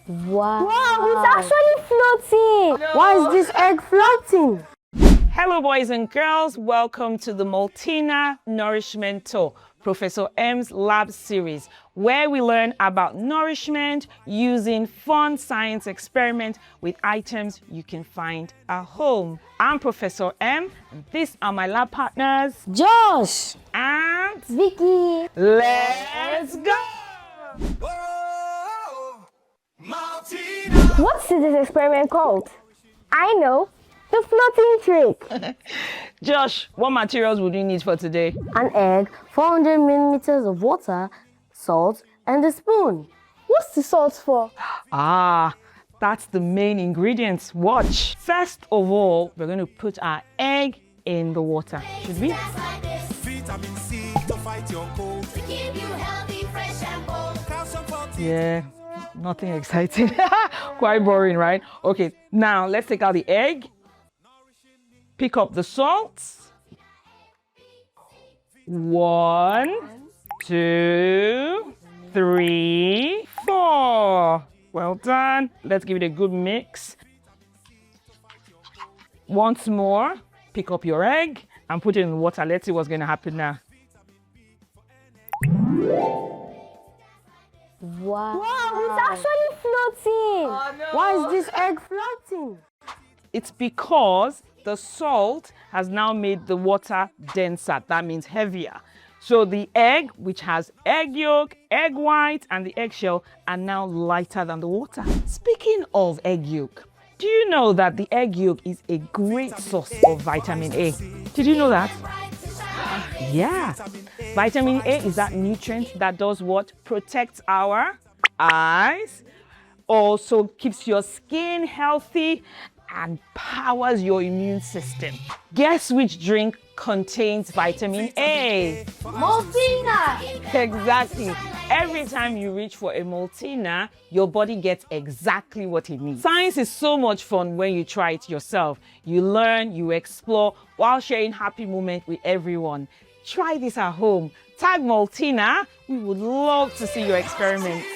Wow. Wow, it's actually floating. No. Why is this egg floating? Hello, boys and girls. Welcome to the Maltina Nourishment Tour, Professor M's Lab series, where we learn about nourishment using fun science experiments with items you can find at home. I'm Professor M, and these are my lab partners, Josh. and Vicky. let's go! What's this experiment called? I know. The floating trick. Josh, what materials would you need for today? An egg, 400 milliliters of water, salt, and a spoon. What's the salt for? Ah, that's the main ingredients. Watch. First of all, we're going to put our egg in the water. Should we? Vitamin C to fight your cold. To keep you healthy, fresh and bold. Calcium for teeth. Yeah, nothing exciting. Quite boring, right? Okay, now let's take out the egg. Pick up the salt. 1, 2, 3, 4. Well done. Let's give it a good mix. Once more, pick up your egg and put it in the water. Let's see what's going to happen now. Wow, it's actually floating. Oh, no. Why is this egg floating? It's because the salt has now made the water denser. That means heavier. So the egg, which has egg yolk, egg white, and the eggshell, are now lighter than the water. Speaking of egg yolk, do you know that the egg yolk is a great source of vitamin A? Did you know that? Yeah. Vitamin A is that nutrient that does what? Protects our eyes, also keeps your skin healthy, and powers your immune system. Guess which drink contains vitamin A? Maltina. Exactly. Every time you reach for a Maltina, your body gets exactly what it needs. Science is so much fun when you try it yourself. You learn, you explore, while sharing happy moments with everyone. Try this at home. Tag Maltina. We would love to see your experiments.